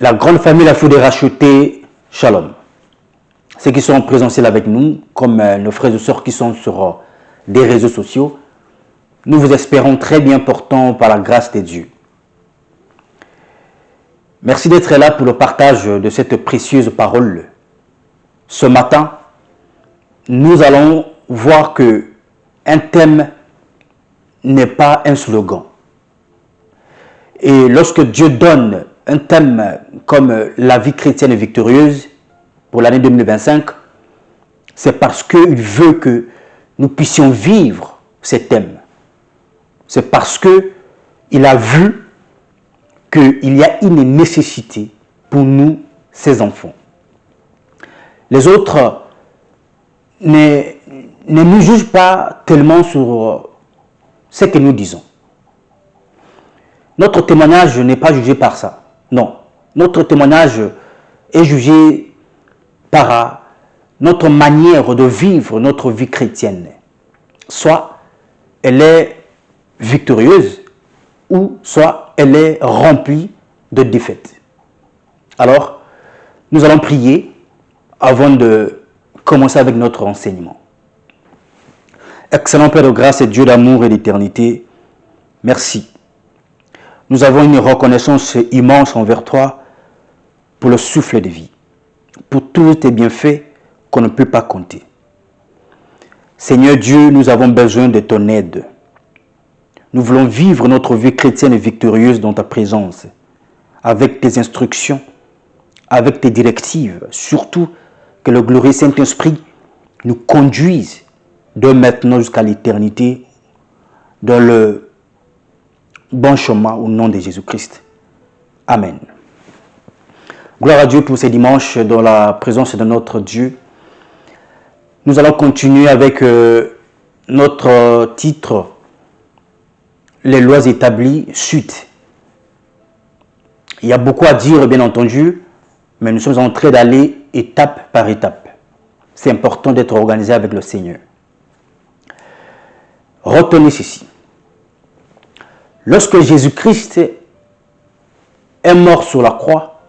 La grande famille La Foi des Rachetés, Shalom. Ceux qui sont en présentiel avec nous, comme nos frères et sœurs qui sont sur des réseaux sociaux, nous vous espérons très bien portants par la grâce de Dieu. Merci d'être là pour le partage de cette précieuse parole. Ce matin, nous allons voir que un thème n'est pas un slogan. Et lorsque Dieu donne un thème comme la vie chrétienne victorieuse pour l'année 2025, c'est parce qu'il veut que nous puissions vivre ces thèmes. C'est parce qu'il a vu qu'il y a une nécessité pour nous, ses enfants. Les autres ne nous jugent pas tellement sur ce que nous disons. Notre témoignage n'est pas jugé par ça. Non. Notre témoignage est jugé par notre manière de vivre notre vie chrétienne. Soit elle est victorieuse, ou soit elle est remplie de défaites. Alors, nous allons prier avant de commencer avec notre enseignement. Excellent Père de grâce et Dieu d'amour et d'éternité, merci. Nous avons une reconnaissance immense envers toi pour le souffle de vie, pour tous tes bienfaits qu'on ne peut pas compter. Seigneur Dieu, nous avons besoin de ton aide. Nous voulons vivre notre vie chrétienne victorieuse dans ta présence, avec tes instructions, avec tes directives, surtout que le glorieux Saint-Esprit nous conduise de maintenant jusqu'à l'éternité dans le bon chemin au nom de Jésus-Christ. Amen. Gloire à Dieu pour ces dimanches dans la présence de notre Dieu. Nous allons continuer avec notre titre « Les lois établies, suite ». Il y a beaucoup à dire, bien entendu, mais nous sommes en train d'aller étape par étape. C'est important d'être organisé avec le Seigneur. Retenez ceci. Lorsque Jésus-Christ est mort sur la croix,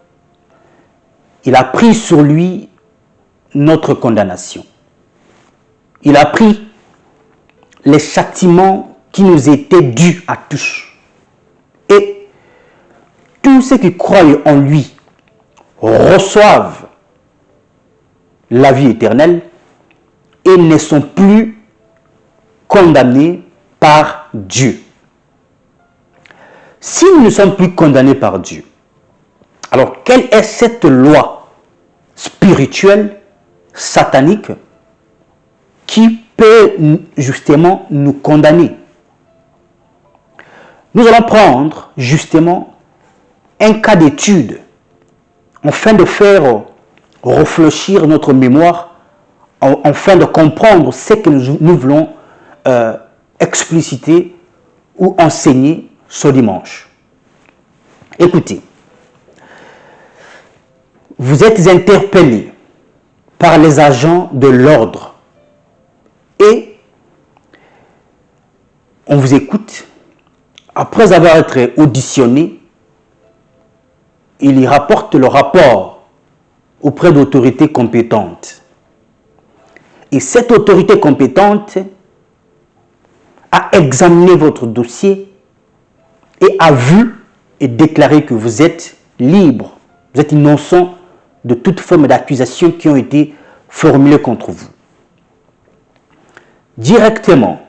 il a pris sur lui notre condamnation. Il a pris les châtiments qui nous étaient dus à tous. Et tous ceux qui croient en lui reçoivent la vie éternelle et ne sont plus condamnés par Dieu. Si nous ne sommes plus condamnés par Dieu, alors quelle est cette loi spirituelle, satanique, qui peut justement nous condamner? Nous allons prendre justement un cas d'étude afin de faire réfléchir notre mémoire, afin de comprendre ce que nous voulons expliciter ou enseigner ce dimanche. Écoutez, vous êtes interpellés par les agents de l'ordre et on vous écoute. Après avoir été auditionné, il y rapporte le rapport auprès d'autorités compétentes. Et cette autorité compétente a examiné votre dossier et a vu et déclaré que vous êtes libre, vous êtes innocent de toute forme d'accusation qui ont été formulées contre vous. Directement,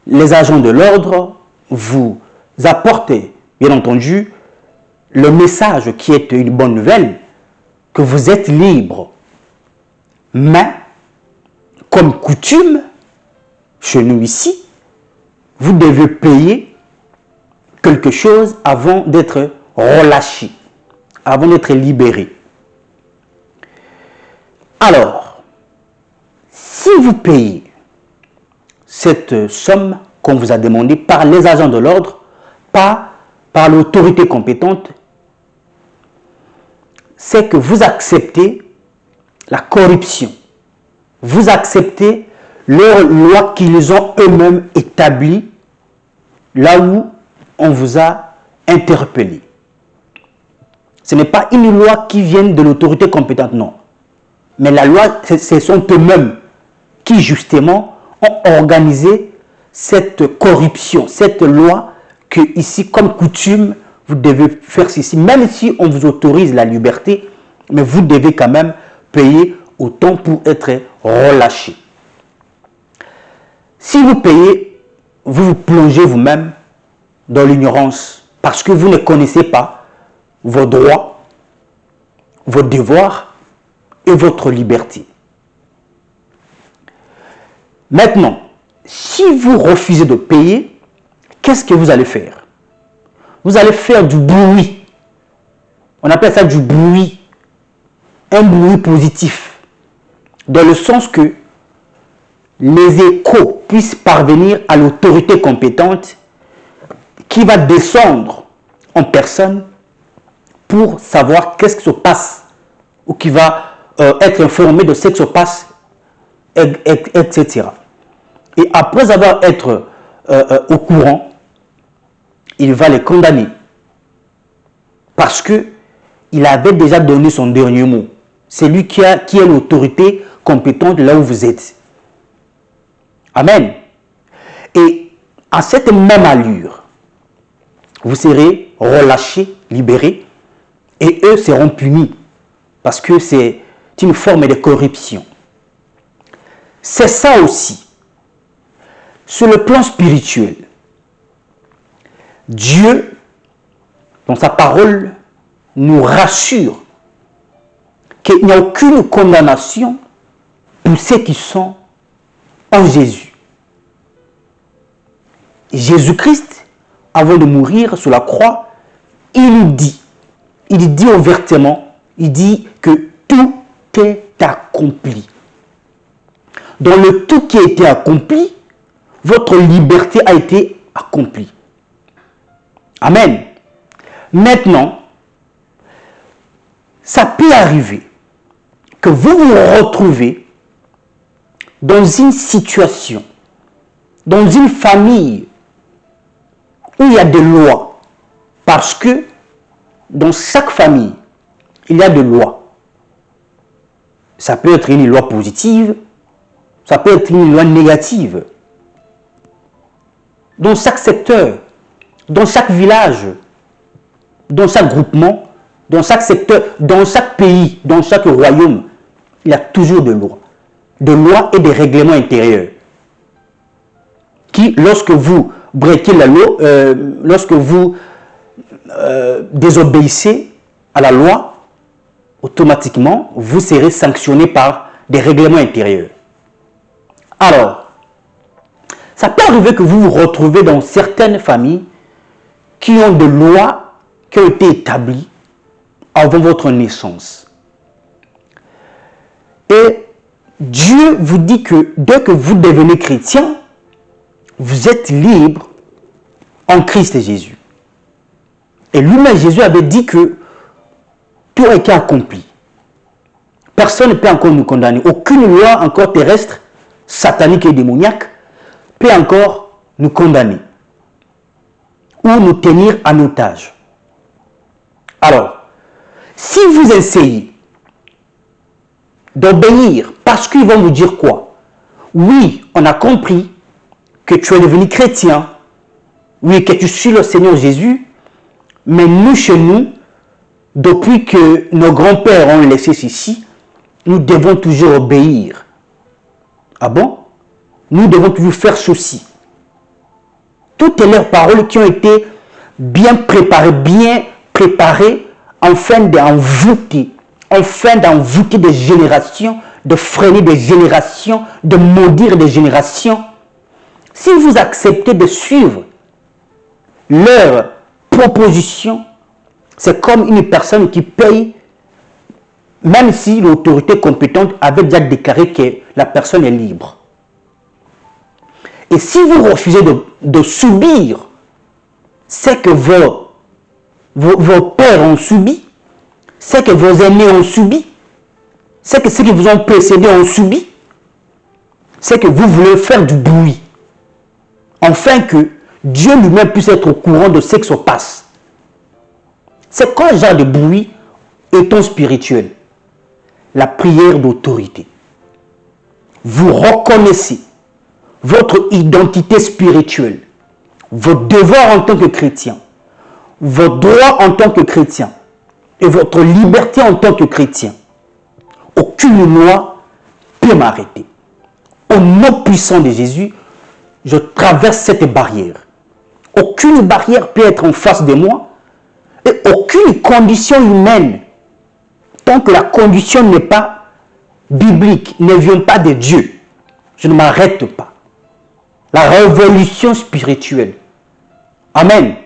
les agents de l'ordre vous apportent, bien entendu, le message qui est une bonne nouvelle, que vous êtes libre. Mais, comme coutume, chez nous ici, vous devez payer quelque chose avant d'être relâché, avant d'être libéré. Alors, si vous payez cette somme qu'on vous a demandée par les agents de l'ordre, pas par l'autorité compétente, c'est que vous acceptez la corruption. Vous acceptez leurs lois qu'ils ont eux-mêmes établies là où on vous a interpellé. Ce n'est pas une loi qui vient de l'autorité compétente, non. Mais la loi, ce sont eux-mêmes qui, justement, ont organisé cette corruption, cette loi que, ici, comme coutume, vous devez faire ceci. Même si on vous autorise la liberté, mais vous devez quand même payer autant pour être relâché. Si vous payez, vous vous plongez vous-même dans l'ignorance parce que vous ne connaissez pas vos droits, vos devoirs et votre liberté. Maintenant, si vous refusez de payer, qu'est-ce que vous allez faire? Vous allez faire du bruit. On appelle ça du bruit. Un bruit positif. Dans le sens que les échos puissent parvenir à l'autorité compétente qui va descendre en personne pour savoir qu'est-ce qui se passe ou qui va être informé de ce qui se passe, etc. Et après avoir été au courant, il va les condamner parce qu'il avait déjà donné son dernier mot. C'est lui qui est l'autorité compétente là où vous êtes. Amen. Et à cette même allure, vous serez relâchés, libérés, et eux seront punis parce que c'est une forme de corruption. C'est ça aussi. Sur le plan spirituel, Dieu, dans sa parole, nous rassure qu'il n'y a aucune condamnation pour ceux qui sont en Jésus. Jésus-Christ, avant de mourir sur la croix, il dit ouvertement, il dit que tout est accompli. Dans le tout qui a été accompli, votre liberté a été accomplie. Amen. Maintenant, ça peut arriver que vous vous retrouvez dans une situation, dans une famille où il y a des lois. Parce que dans chaque famille, il y a des lois. Ça peut être une loi positive, ça peut être une loi négative. Dans chaque secteur, dans chaque village, dans chaque groupement, dans chaque secteur, dans chaque pays, dans chaque royaume, il y a toujours des lois. Des lois et des règlements intérieurs. Qui, lorsque vous breakez la loi, lorsque vous désobéissez à la loi, automatiquement, vous serez sanctionné par des règlements intérieurs. Alors, ça peut arriver que vous vous retrouvez dans certaines familles qui ont des lois qui ont été établies avant votre naissance. Et Dieu vous dit que dès que vous devenez chrétien, vous êtes libre en Christ Jésus. Et lui-même, Jésus avait dit que tout a été accompli. Personne ne peut encore nous condamner. Aucune loi encore terrestre, satanique et démoniaque, peut encore nous condamner ou nous tenir en otage. Alors, si vous essayez d'obéir parce qu'ils vont vous dire quoi? Oui, on a compris que tu es devenu chrétien, oui, que tu suis le Seigneur Jésus, mais nous, chez nous, depuis que nos grands-pères ont laissé ceci, nous devons toujours obéir. Ah bon? Nous devons toujours faire ceci. Toutes leurs paroles qui ont été bien préparées afin d'envoûter des générations, de freiner des générations, de maudire des générations. Si vous acceptez de suivre leurs propositions, c'est comme une personne qui paye, même si l'autorité compétente avait déjà déclaré que la personne est libre. Et si vous refusez de subir ce que vos pères ont subi, ce que vos aînés ont subi, ce que ceux qui vous ont précédé ont subi, c'est que vous voulez faire du bruit, afin que Dieu lui-même puisse être au courant de ce qui se passe. C'est quoi le genre de bruit et ton spirituel, la prière d'autorité. Vous reconnaissez votre identité spirituelle, vos devoirs en tant que chrétien, vos droits en tant que chrétien et votre liberté en tant que chrétien. Aucune loi peut m'arrêter. Au nom puissant de Jésus, je traverse cette barrière. Aucune barrière peut être en face de moi et aucune condition humaine, tant que la condition n'est pas biblique, ne vient pas de Dieu, je ne m'arrête pas. La révolution spirituelle. Amen.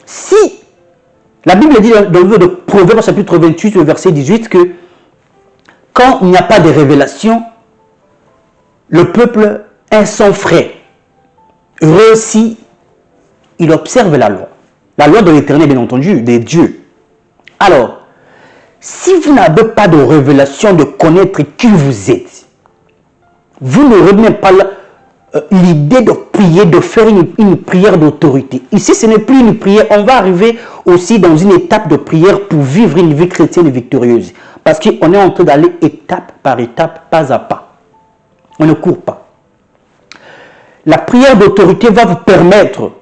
Si la Bible dit dans le livre de Proverbes chapitre 28, verset 18, que quand il n'y a pas de révélation, le peuple est sans frais. Heureux si il observe la loi. La loi de l'Éternel, bien entendu, de Dieu. Alors, si vous n'avez pas de révélation de connaître qui vous êtes, vous n'aurez même pas l'idée de prier, de faire une prière d'autorité. Ici, ce n'est plus une prière. On va arriver aussi dans une étape de prière pour vivre une vie chrétienne victorieuse. Parce qu'on est en train d'aller étape par étape, pas à pas. On ne court pas. La prière d'autorité va vous permettre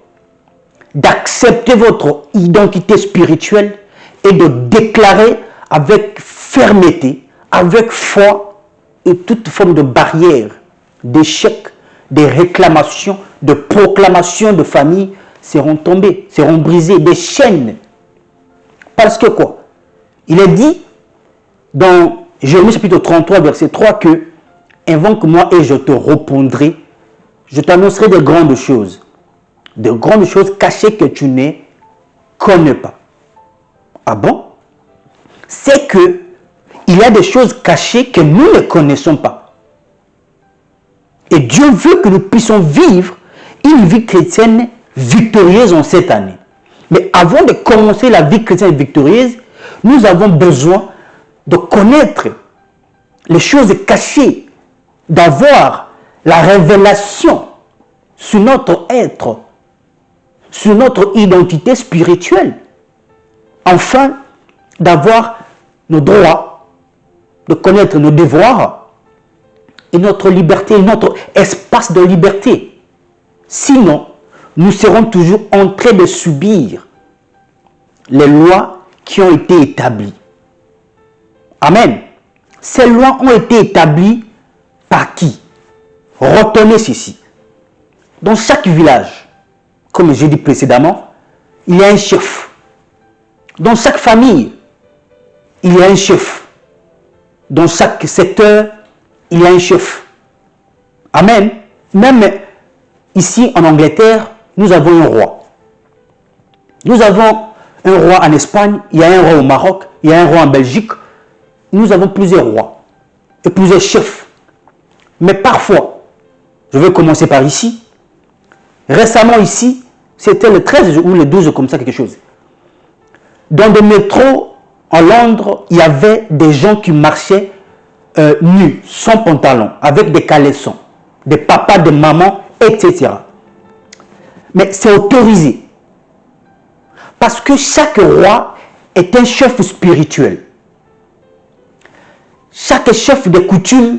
d'accepter votre identité spirituelle et de déclarer avec fermeté, avec foi et toute forme de barrière, d'échec, des réclamations, de proclamations de famille seront tombées, seront brisées, des chaînes. Parce que quoi? Il est dit dans Jérémie chapitre 33, verset 3 que « Invoque-moi et je te répondrai, je t'annoncerai de grandes choses cachées que tu ne connais pas. » Ah bon? C'est que il y a des choses cachées que nous ne connaissons pas. Et Dieu veut que nous puissions vivre une vie chrétienne victorieuse en cette année. Mais avant de commencer la vie chrétienne victorieuse, nous avons besoin de connaître les choses cachées, d'avoir la révélation sur notre être, sur notre identité spirituelle. Enfin, d'avoir nos droits, de connaître nos devoirs et notre liberté, notre espace de liberté. Sinon, nous serons toujours en train de subir les lois qui ont été établies. Amen. Ces lois ont été établies par qui? Retenez ceci. Dans chaque village, comme j'ai dit précédemment, il y a un chef. Dans chaque famille, il y a un chef. Dans chaque secteur, il y a un chef. Amen. Même ici en Angleterre, nous avons un roi. Nous avons un roi en Espagne, il y a un roi au Maroc, il y a un roi en Belgique. Nous avons plusieurs rois et plusieurs chefs. Mais parfois, je vais commencer par ici. Récemment ici, c'était le 13 ou le 12 comme ça, quelque chose. Dans des métros en Londres, il y avait des gens qui marchaient nus, sans pantalon, avec des caleçons, des papas, des mamans, etc. Mais c'est autorisé. Parce que chaque roi est un chef spirituel. Chaque chef de coutume,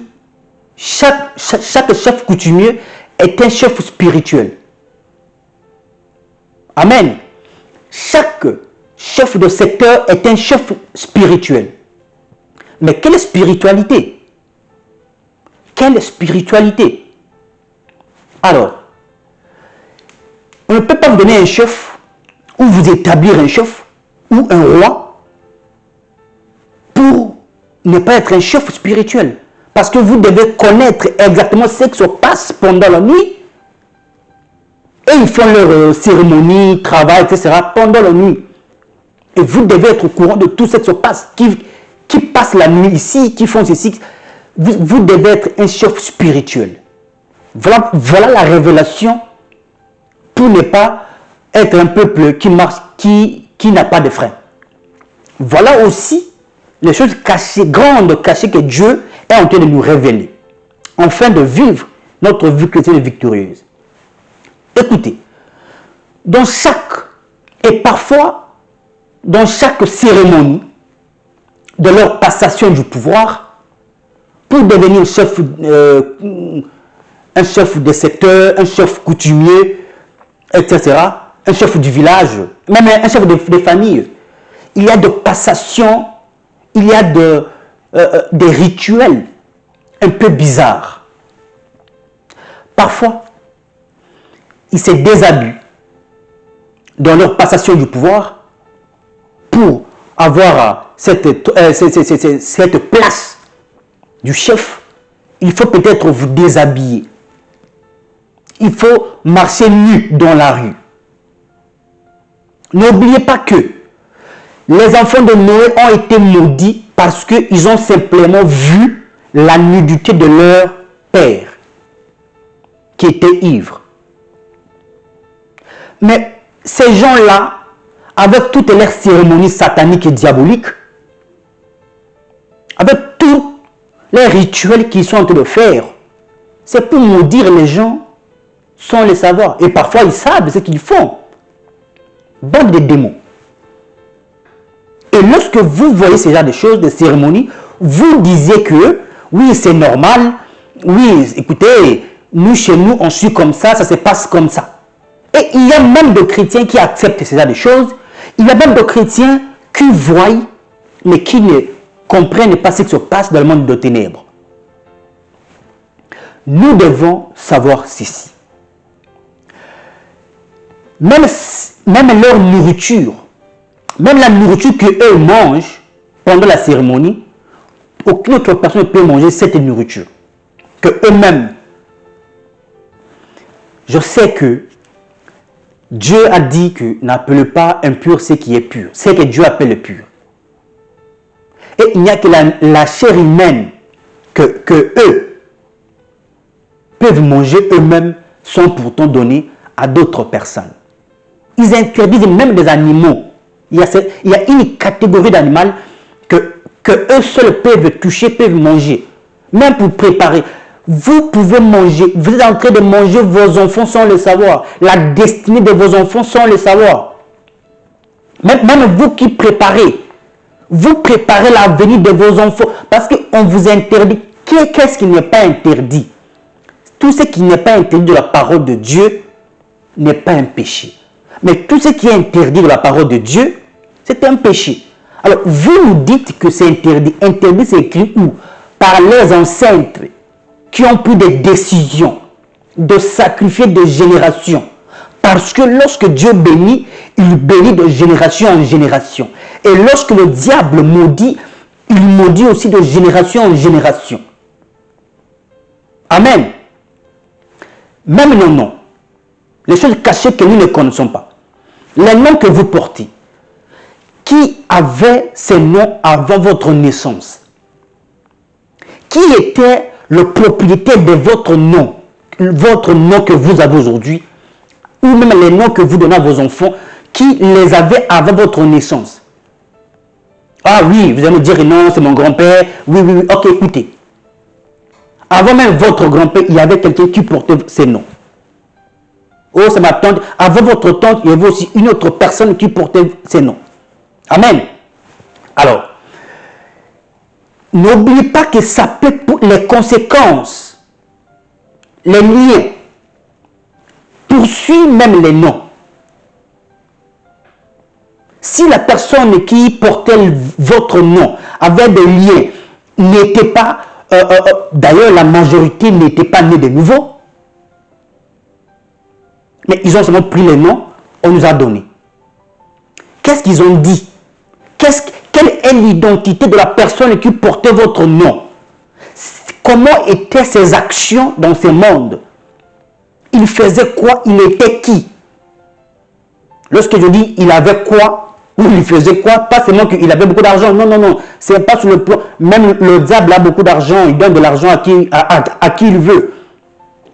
chaque chef coutumier est un chef spirituel. Amen. Chaque chef de secteur est un chef spirituel. Mais quelle spiritualité? Quelle spiritualité? Alors, on ne peut pas vous donner un chef ou vous établir un chef ou un roi pour ne pas être un chef spirituel. Parce que vous devez connaître exactement ce qui se passe pendant la nuit. Et ils font leur cérémonie, travail, etc. pendant la nuit. Et vous devez être au courant de tout ce qui se passe. Qui passe la nuit ici, qui font ceci. Vous devez être un chef spirituel. Voilà la révélation pour ne pas être un peuple qui marche, qui n'a pas de frein. Voilà aussi les choses cachées, grandes cachées que Dieu est en train de nous révéler. Afin de vivre notre vie chrétienne victorieuse. Écoutez, dans chaque, et parfois, dans chaque cérémonie, de leur passation du pouvoir pour devenir un chef de secteur, un chef coutumier, etc., un chef du village, même un chef de famille. Il y a de passations, il y a des rituels un peu bizarres. Parfois, ils se déshabillent dans leur passation du pouvoir pour avoir cette place du chef. Il faut peut-être vous déshabiller. Il faut marcher nu dans la rue. N'oubliez pas que les enfants de Noé ont été maudits parce qu'ils ont simplement vu la nudité de leur père qui était ivre. Mais ces gens-là, avec toutes leurs cérémonies sataniques et diaboliques, avec tous les rituels qu'ils sont en train de faire, c'est pour maudire les gens sans le savoir. Et parfois, ils savent ce qu'ils font. Bande de démons. Et lorsque vous voyez ce genre de choses, de cérémonies, vous disiez que, oui, c'est normal, oui, écoutez, nous, chez nous, on suit comme ça se passe comme ça. Et il y a même des chrétiens qui acceptent ce genre de choses. Il y a même des chrétiens qui voient, mais qui ne comprennent pas ce qui se passe dans le monde de ténèbres. Nous devons savoir ceci. Même leur nourriture, même la nourriture qu'eux mangent pendant la cérémonie, aucune autre personne ne peut manger cette nourriture que eux-mêmes. Je sais que Dieu a dit que n'appelle pas impur ce qui est pur, ce que Dieu appelle pur. Et il n'y a que la chair humaine que eux peuvent manger eux-mêmes sont pourtant donnés à d'autres personnes. Ils interdisent même des animaux. Il y a une catégorie d'animaux que eux seuls peuvent toucher, peuvent manger. Même pour préparer. Vous pouvez manger, vous êtes en train de manger vos enfants sans le savoir. La destinée de vos enfants sans le savoir. Même vous qui préparez, vous préparez l'avenir de vos enfants. Parce qu'on vous interdit. Qu'est-ce qui n'est pas interdit? Tout ce qui n'est pas interdit de la parole de Dieu n'est pas un péché. Mais tout ce qui est interdit de la parole de Dieu, c'est un péché. Alors, vous nous dites que c'est interdit. Interdit, c'est écrit où? Par les ancêtres qui ont pris des décisions de sacrifier de génération. Parce que lorsque Dieu bénit, il bénit de génération en génération. Et lorsque le diable maudit, il maudit aussi de génération en génération. Amen. Même nos noms, les choses cachées que nous ne connaissons pas, les noms que vous portez, qui avait ces noms avant votre naissance? Qui était le propriétaire de votre nom que vous avez aujourd'hui, ou même les noms que vous donnez à vos enfants, qui les avait avant votre naissance? Ah oui, vous allez me dire non, c'est mon grand-père. Oui, ok, écoutez. Avant même votre grand-père, il y avait quelqu'un qui portait ces noms. Oh, c'est ma tante. Avant votre tante, il y avait aussi une autre personne qui portait ces noms. Amen. Alors, n'oubliez pas que ça peut, les conséquences, les liens, poursuivent même les noms. Si la personne qui portait votre nom avait des liens, n'était pas, d'ailleurs la majorité n'était pas née de nouveau, mais ils ont seulement pris les noms, on nous a donné. Qu'est-ce qu'ils ont dit? Quelle est l'identité de la personne qui portait votre nom? Comment étaient ses actions dans ce monde? Il faisait quoi? Il était qui? Lorsque je dis il avait quoi, ou il faisait quoi, pas seulement qu'il avait beaucoup d'argent. Non. C'est pas sur le plan. Même le diable a beaucoup d'argent. Il donne de l'argent à qui il veut.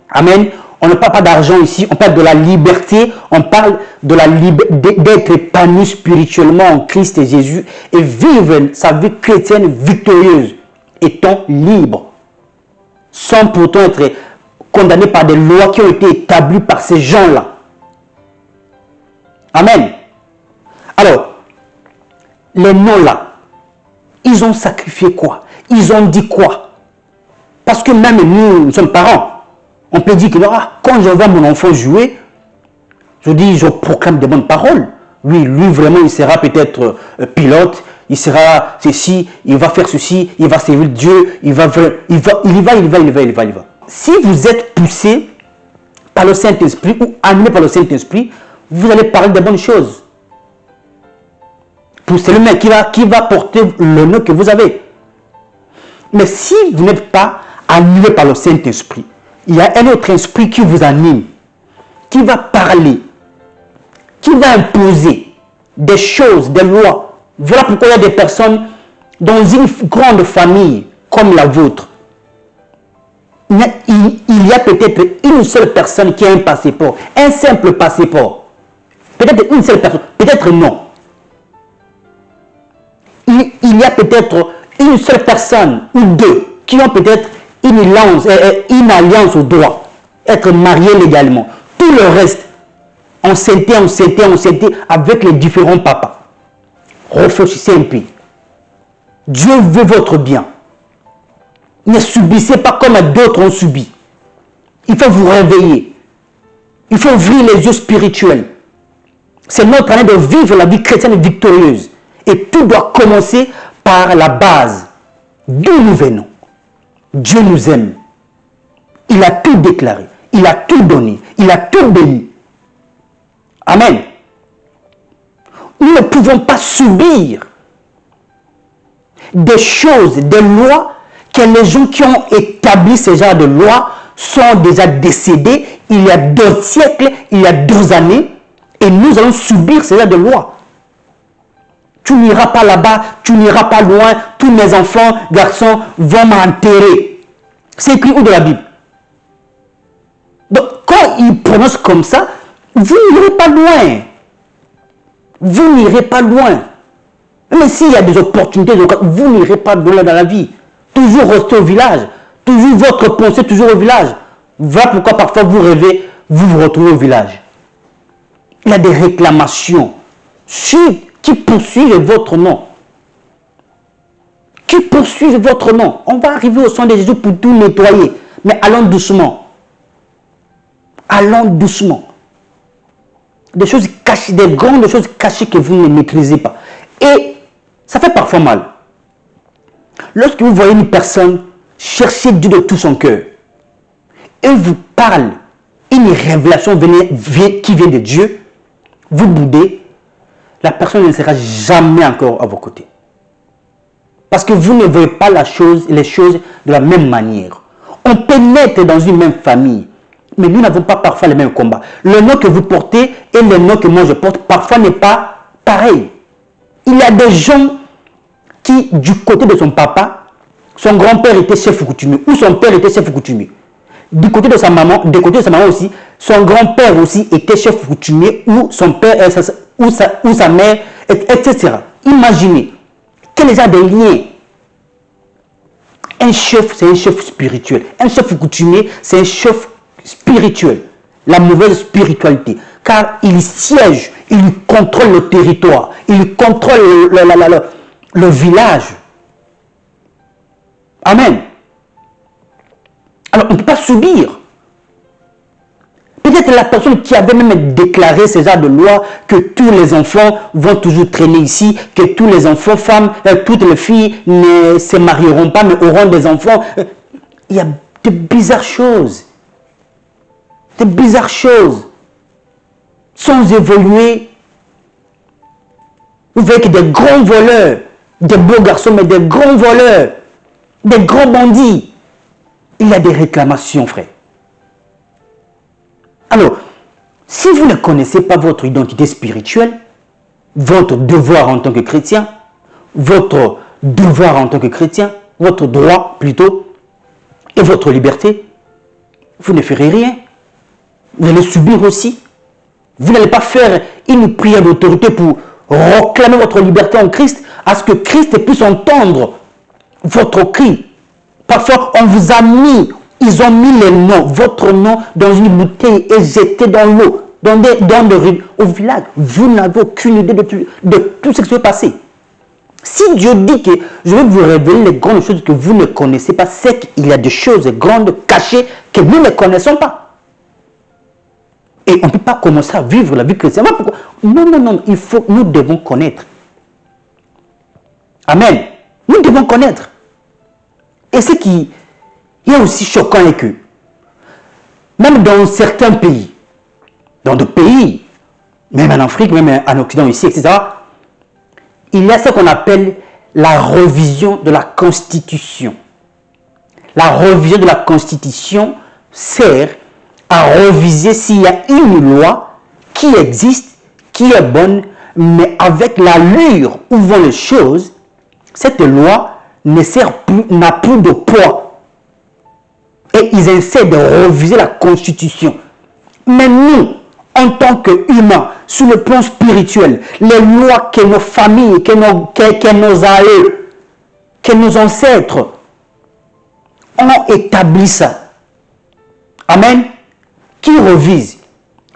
Amen. On ne parle pas d'argent ici, on parle de la liberté, on parle de la liberté d'être épanoui spirituellement en Christ et Jésus et vivre sa vie chrétienne victorieuse, étant libre, sans pourtant être condamné par des lois qui ont été établies par ces gens-là. Amen. Alors, les noms-là, ils ils ont sacrifié quoi? Ils ont dit quoi? Parce que même nous sommes parents. On peut dire que quand je vois mon enfant jouer, je proclame des bonnes paroles. Oui, lui vraiment, il sera peut-être pilote, il sera ceci, il va faire ceci, il va servir Dieu, il va. Si vous êtes poussé par le Saint-Esprit ou animé par le Saint-Esprit, vous allez parler des bonnes choses. C'est le mec qui va porter le nom que vous avez. Mais si vous n'êtes pas animé par le Saint-Esprit, il y a un autre esprit qui vous anime, qui va parler, qui va imposer des choses, des lois. Voilà pourquoi il y a des personnes dans une grande famille comme la vôtre. Il y a peut-être une seule personne qui a un passeport, un simple passeport. Peut-être une seule personne, peut-être non. Il y a peut-être une seule personne ou deux qui ont peut-être une alliance au droit, être mariés légalement. Tout le reste, on s'était avec les différents papas. Réfléchissez un peu. Dieu veut votre bien. Ne subissez pas comme d'autres ont subi. Il faut vous réveiller. Il faut ouvrir les yeux spirituels. C'est notre année de vivre la vie chrétienne victorieuse. Et tout doit commencer par la base. D'où nous venons. Dieu nous aime. Il a tout déclaré. Il a tout donné. Il a tout béni. Amen. Nous ne pouvons pas subir des choses, des lois que les gens qui ont établi ce genre de lois sont déjà décédés il y a 2 siècles, il y a 2 années, et nous allons subir ce genre de lois. Tu n'iras pas là-bas, tu n'iras pas loin, tous mes enfants, garçons vont m'enterrer. C'est écrit où de la Bible? Donc, quand ils prononcent comme ça, vous n'irez pas loin. Vous n'irez pas loin. Mais s'il y a des opportunités, vous n'irez pas loin dans la vie. Toujours rester au village. Toujours votre pensée, toujours au village. Voilà pourquoi parfois vous rêvez, vous retrouvez au village. Il y a des réclamations qui poursuivent votre nom. Qui poursuivent votre nom. On va arriver au sang de Jésus pour tout nettoyer. Mais allons doucement. Allons doucement. Des choses cachées, des grandes choses cachées que vous ne maîtrisez pas. Et ça fait parfois mal. Lorsque vous voyez une personne chercher Dieu de tout son cœur, et vous parle une révélation qui vient de Dieu, vous boudez, la personne ne sera jamais encore à vos côtés. Parce que vous ne voyez pas les choses de la même manière. On peut naître dans une même famille, mais nous n'avons pas parfois les mêmes combats. Le nom que vous portez et le nom que moi je porte parfois n'est pas pareil. Il y a des gens qui, du côté de son papa, son grand-père était chef coutumier ou son père était chef coutumier. Du côté de sa maman aussi, son grand-père aussi était chef coutumier ou son père ou sa mère, etc. Imaginez quel genre de lien. Un chef, c'est un chef spirituel. Un chef coutumier, c'est un chef spirituel. La mauvaise spiritualité. Car il siège, il contrôle le territoire, il contrôle le village. Amen. Alors, on ne peut pas subir. Peut-être la personne qui avait même déclaré ces genres de loi que tous les enfants vont toujours traîner ici, que tous les enfants, femmes, toutes les filles ne se marieront pas mais auront des enfants. Il y a de bizarres choses. De bizarres choses. Sans évoluer. Vous voyez que des grands voleurs, des beaux garçons, mais des grands voleurs, des grands bandits. Il y a des réclamations, frère. Alors, si vous ne connaissez pas votre identité spirituelle, votre devoir en tant que chrétien, votre droit plutôt, et votre liberté, vous ne ferez rien. Vous allez subir aussi. Vous n'allez pas faire une prière d'autorité pour réclamer votre liberté en Christ, à ce que Christ puisse entendre votre cri. Parfois, on vous a mis, ils ont mis les noms, votre nom dans une bouteille et jeté dans l'eau, dans des rues, au village. Vous n'avez aucune idée de tout ce qui s'est passé. Si Dieu dit que je vais vous révéler les grandes choses que vous ne connaissez pas, c'est qu'il y a des choses grandes cachées que nous ne connaissons pas. Et on ne peut pas commencer à vivre la vie chrétienne. Pourquoi? Non, non, non, nous devons connaître. Amen. Nous devons connaître. Et ce qui est aussi choquant est que, même dans certains pays, dans d'autres pays, même en Afrique, même en Occident ici, etc., il y a ce qu'on appelle la révision de la Constitution. La révision de la Constitution sert à réviser s'il y a une loi qui existe, qui est bonne, mais avec l'allure où vont les choses, cette loi n'a plus de poids. Et ils essaient de réviser la Constitution. Mais nous, en tant qu'humains, sur le plan spirituel, les lois que nos familles, que nos aïeux, que nos ancêtres ont établi ça. Amen. Qui revise.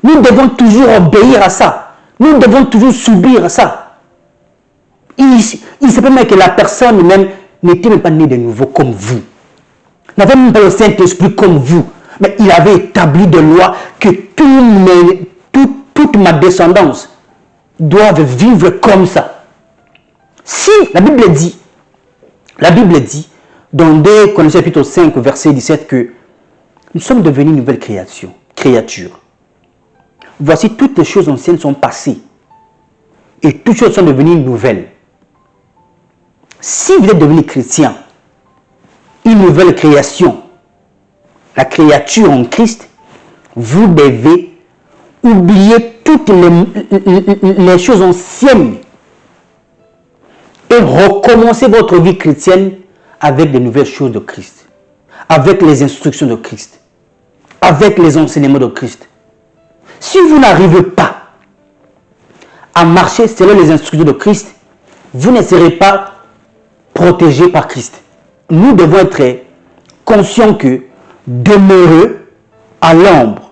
Nous devons toujours obéir à ça. Nous devons toujours subir à ça. Il se peut même que la personne même n'était même pas née de nouveau comme vous. N'avait même pas le Saint-Esprit comme vous. Mais il avait établi des lois que toute ma descendance doivent vivre comme ça. Si la Bible dit, dans 2 Corinthiens chapitre 5, verset 17, que nous sommes devenus une nouvelle créature. Voici, toutes les choses anciennes sont passées. Et toutes choses sont devenues nouvelles. Si vous êtes devenu chrétien, une nouvelle création, la créature en Christ, vous devez oublier toutes les choses anciennes et recommencer votre vie chrétienne avec de nouvelles choses de Christ, avec les instructions de Christ, avec les enseignements de Christ. Si vous n'arrivez pas à marcher selon les instructions de Christ, vous ne serez pas protégé par Christ. Nous devons être conscients que demeurer à l'ombre,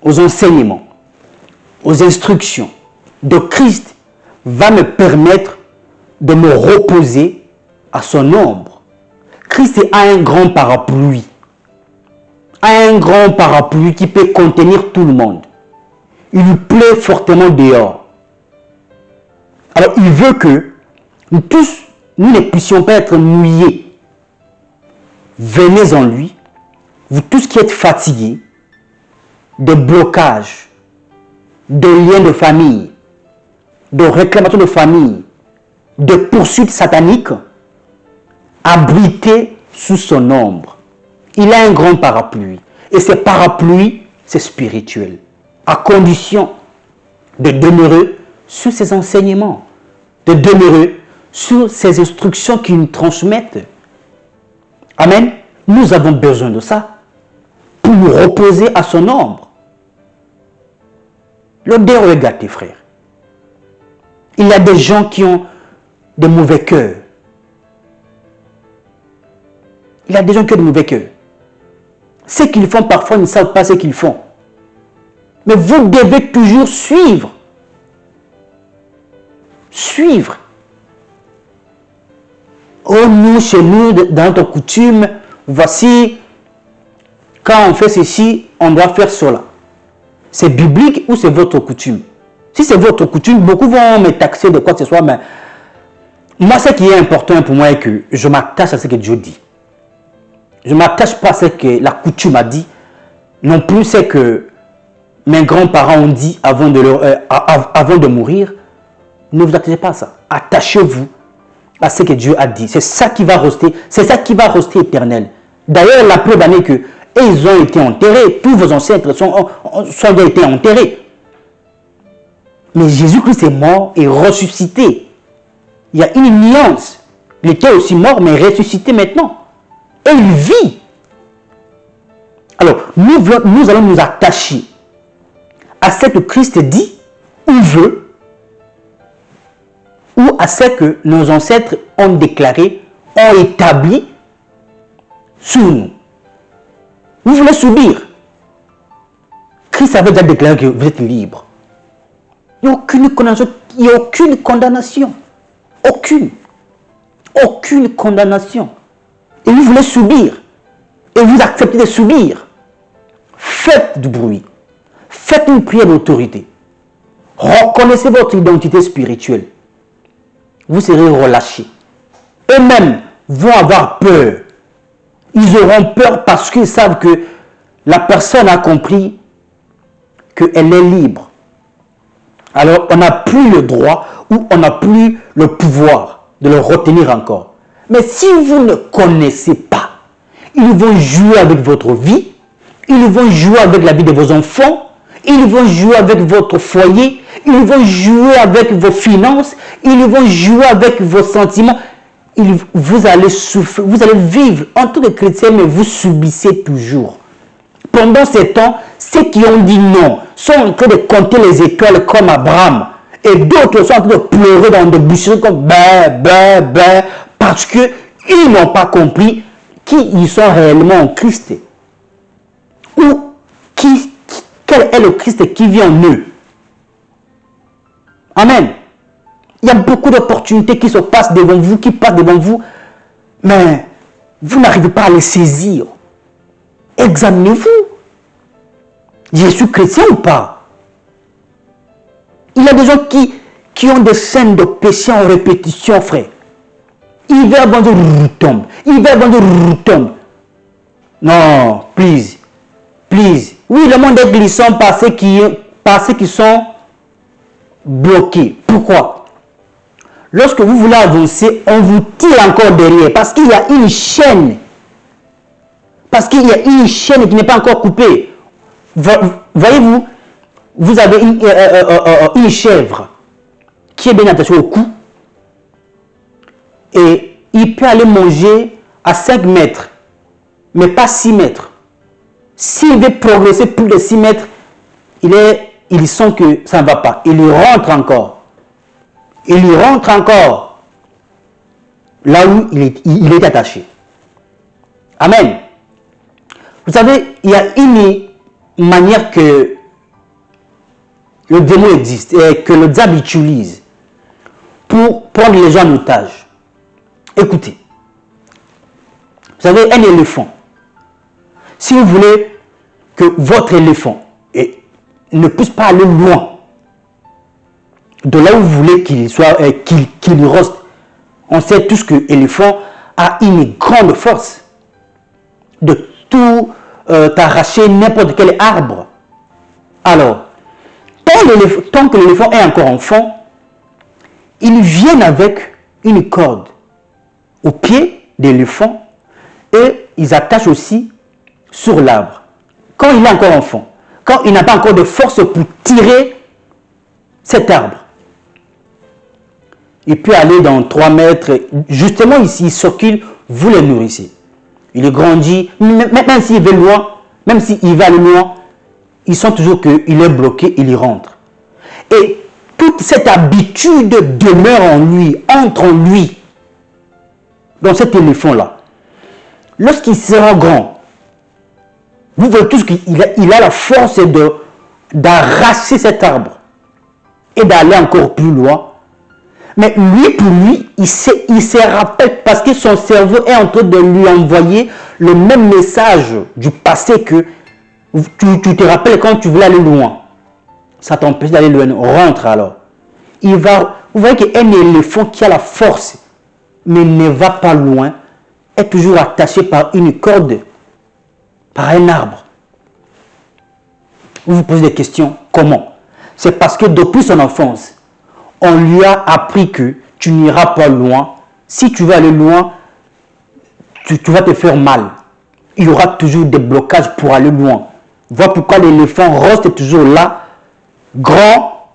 aux enseignements, aux instructions de Christ va me permettre de me reposer à son ombre. Christ a un grand parapluie. Un grand parapluie qui peut contenir tout le monde. Il lui plaît fortement dehors. Alors il veut que nous tous, nous ne puissions pas être mouillés. Venez en lui, vous tous qui êtes fatigués, de blocages, de liens de famille, de réclamations de famille, de poursuites sataniques, abritez sous son ombre. Il a un grand parapluie. Et ce parapluie, c'est spirituel. À condition de demeurer sur ses enseignements, de demeurer sur ces instructions qui nous transmettent. Amen. Nous avons besoin de ça pour nous reposer à son ombre. L'odeur est gâtée, frère. Il y a des gens qui ont de mauvais cœurs. Il y a des gens qui ont de mauvais cœurs. Ce qu'ils font, parfois, ils ne savent pas ce qu'ils font. Mais vous devez toujours suivre. Suivre. Oh, nous, chez nous, dans notre coutume, voici, quand on fait ceci, on doit faire cela. C'est biblique ou c'est votre coutume? Si c'est votre coutume, beaucoup vont me taxer de quoi que ce soit, mais moi, ce qui est important pour moi est que je m'attache à ce que Dieu dit. Je ne m'attache pas à ce que la coutume a dit, non plus ce que mes grands-parents ont dit avant de mourir. Ne vous attachez pas à ça. Attachez-vous à ce que Dieu a dit. C'est ça qui va rester, c'est ça qui va rester éternel. D'ailleurs, la preuve en est que ils ont été enterrés, tous vos ancêtres ont été enterrés. Mais Jésus-Christ est mort et ressuscité. Il y a une nuance. Il était aussi mort, mais ressuscité maintenant. Et il vit. Alors, nous allons nous attacher à ce que Christ dit ou veut, ou à ce que nos ancêtres ont déclaré, ont établi sur nous. Vous voulez subir. Christ avait déjà déclaré que vous êtes libre. Il n'y a aucune condamnation. Il n'y a aucune condamnation. Aucune. Aucune condamnation. Et vous voulez subir. Et vous acceptez de subir. Faites du bruit. Faites une prière d'autorité. Reconnaissez votre identité spirituelle. Vous serez relâchés. Eux-mêmes vont avoir peur. Ils auront peur parce qu'ils savent que la personne a compris qu'elle est libre. Alors, on n'a plus le droit ou on n'a plus le pouvoir de le retenir encore. Mais si vous ne connaissez pas, ils vont jouer avec votre vie, ils vont jouer avec la vie de vos enfants, ils vont jouer avec votre foyer, ils vont jouer avec vos finances, ils vont jouer avec vos sentiments. Vous allez souffrir, vous allez vivre en tant que chrétien, mais vous subissez toujours. Pendant ces temps, ceux qui ont dit non sont en train de compter les étoiles comme Abraham. Et d'autres sont en train de pleurer dans des boucheries comme parce qu'ils n'ont pas compris qui ils sont réellement en Christ. Ou quel est le Christ qui vit en eux. Amen. Il y a beaucoup d'opportunités qui se passent devant vous, qui passent devant vous, mais vous n'arrivez pas à les saisir. Examinez-vous. Je suis chrétien ou pas? Il y a des gens qui ont des scènes de péché en répétition, frère. Il va avant de retomber. Il va avant de retomber. Non, please. Please. Oui, le monde est glissant parce qu'ils sont bloqués. Pourquoi? Lorsque vous voulez avancer, on vous tire encore derrière parce qu'il y a une chaîne. Parce qu'il y a une chaîne qui n'est pas encore coupée. Voyez-vous, vous avez une chèvre qui est bien attachée au cou et il peut aller manger à 5 mètres, mais pas 6 mètres. S'il veut progresser plus de 6 mètres, il sent que ça ne va pas. Il y rentre encore. Il y rentre encore là où il est attaché. Amen. Vous savez, il y a une manière que le démon existe et que le diable utilise pour prendre les gens en otage. Écoutez, vous savez, un éléphant, si vous voulez que votre éléphant ne puisse pas aller loin de là où vous voulez qu'il soit, qu'il reste, on sait tous que l'éléphant a une grande force de tout arracher n'importe quel arbre. Alors, tant que l'éléphant est encore enfant, ils viennent avec une corde au pied de l'éléphant et ils attachent aussi sur l'arbre. Quand il est encore enfant, quand il n'a pas encore de force pour tirer cet arbre, il peut aller dans 3 mètres, justement ici, il circule, vous les nourrissez. Il grandit, même s'il va loin, même s'il va aller loin, ils sont toujours qu'il est bloqué, il y rentre. Et toute cette habitude demeure en lui, entre en lui, dans cet éléphant-là. Lorsqu'il sera grand, vous voyez tous qu'il a la force d'arracher cet arbre et d'aller encore plus loin. Mais lui, pour lui, il se rappelle parce que son cerveau est en train de lui envoyer le même message du passé que tu te rappelles quand tu voulais aller loin. Ça t'empêche d'aller loin. Rentre alors. Vous voyez qu'un éléphant qui a la force, mais ne va pas loin, est toujours attaché par une corde, par un arbre. Vous vous posez des questions. Comment? C'est parce que depuis son enfance, on lui a appris que tu n'iras pas loin. Si tu vas aller loin, tu vas te faire mal. Il y aura toujours des blocages pour aller loin. Voilà pourquoi l'éléphant reste toujours là, grand,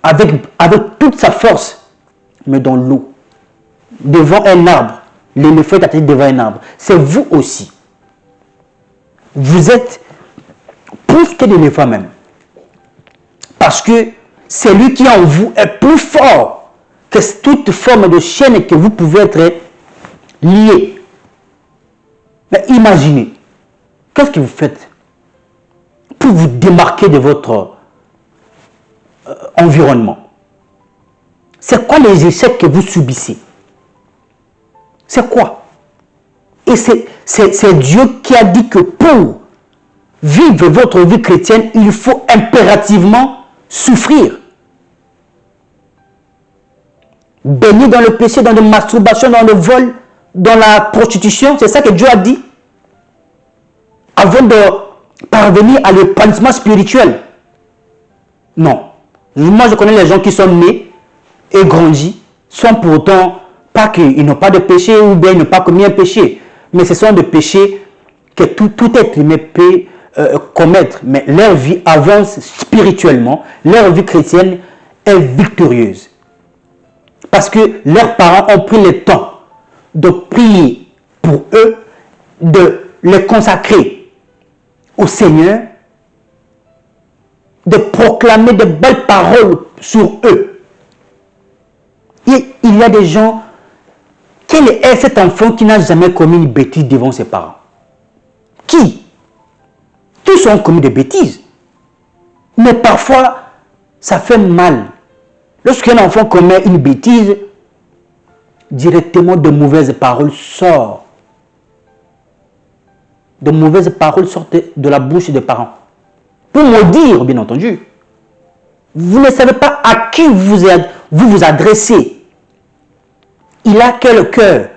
avec toute sa force, mais dans l'eau. Devant un arbre. L'éléphant est attaché devant un arbre. C'est vous aussi. Vous êtes plus que l'éléphant même. Parce que celui qui est en vous est plus fort que toute forme de chaîne que vous pouvez être lié. Mais imaginez, qu'est-ce que vous faites pour vous démarquer de votre environnement? C'est quoi les échecs que vous subissez? C'est quoi? Et c'est Dieu qui a dit que pour vivre votre vie chrétienne, il faut impérativement souffrir. Baigner dans le péché, dans la masturbation, dans le vol, dans la prostitution, c'est ça que Dieu a dit. Avant de parvenir à l'épanouissement spirituel. Non. Moi, je connais les gens qui sont nés et grandis, sans pour autant, pas qu'ils n'ont pas de péché ou bien ils n'ont pas commis un péché. Mais ce sont des péchés que tout être humain peut commettre. Mais leur vie avance spirituellement. Leur vie chrétienne est victorieuse. Parce que leurs parents ont pris le temps de prier pour eux, de les consacrer au Seigneur, de proclamer de belles paroles sur eux. Et il y a des gens, quel est cet enfant qui n'a jamais commis une bêtise devant ses parents? Qui? Tous ont commis des bêtises. Mais parfois, ça fait mal. Lorsqu'un enfant commet une bêtise, directement de mauvaises paroles sortent. De mauvaises paroles sortent de la bouche des parents. Pour maudire, bien entendu. Vous ne savez pas à qui vous vous adressez. Il a quel cœur?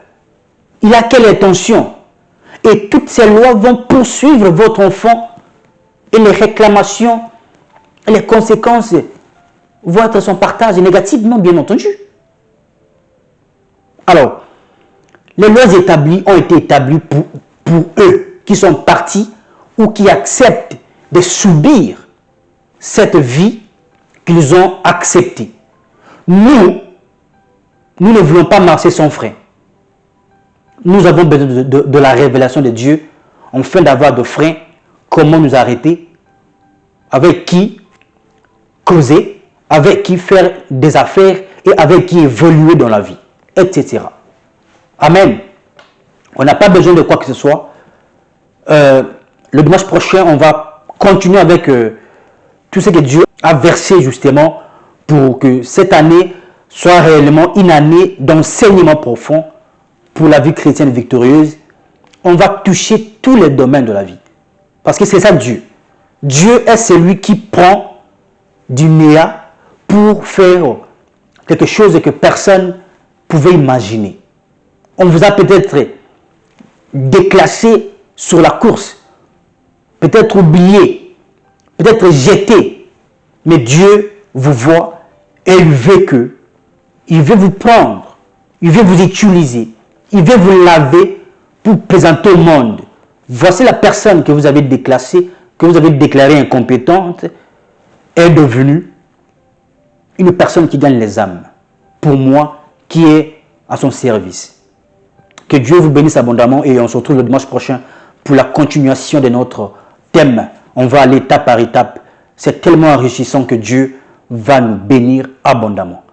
Il a quelle intention? Et toutes ces lois vont poursuivre votre enfant. Et les réclamations, et les conséquences vont être son partage négativement, bien entendu. Alors, les lois établies ont été établies pour eux qui sont partis ou qui acceptent de subir cette vie qu'ils ont acceptée. Nous ne voulons pas marcher sans frein. Nous avons besoin de la révélation de Dieu afin d'avoir de freins. Comment nous arrêter? Avec qui causer? Avec qui faire des affaires? Et avec qui évoluer dans la vie? Etc. Amen. On n'a pas besoin de quoi que ce soit. Le dimanche prochain, on va continuer avec tout ce que Dieu a versé justement pour que cette année soit réellement une année d'enseignement profond pour la vie chrétienne victorieuse. On va toucher tous les domaines de la vie. Parce que c'est ça Dieu. Dieu est celui qui prend du néant pour faire quelque chose que personne pouvait imaginer. On vous a peut-être déclassé sur la course, peut-être oublié, peut-être jeté, mais Dieu vous voit et il veut que, il veut vous prendre, il veut vous utiliser, il veut vous laver pour présenter au monde. Voici la personne que vous avez déclassée, que vous avez déclarée incompétente, est devenue une personne qui gagne les âmes. Pour moi, qui est à son service. Que Dieu vous bénisse abondamment et on se retrouve le dimanche prochain pour la continuation de notre thème. On va aller étape par étape. C'est tellement enrichissant que Dieu va nous bénir abondamment.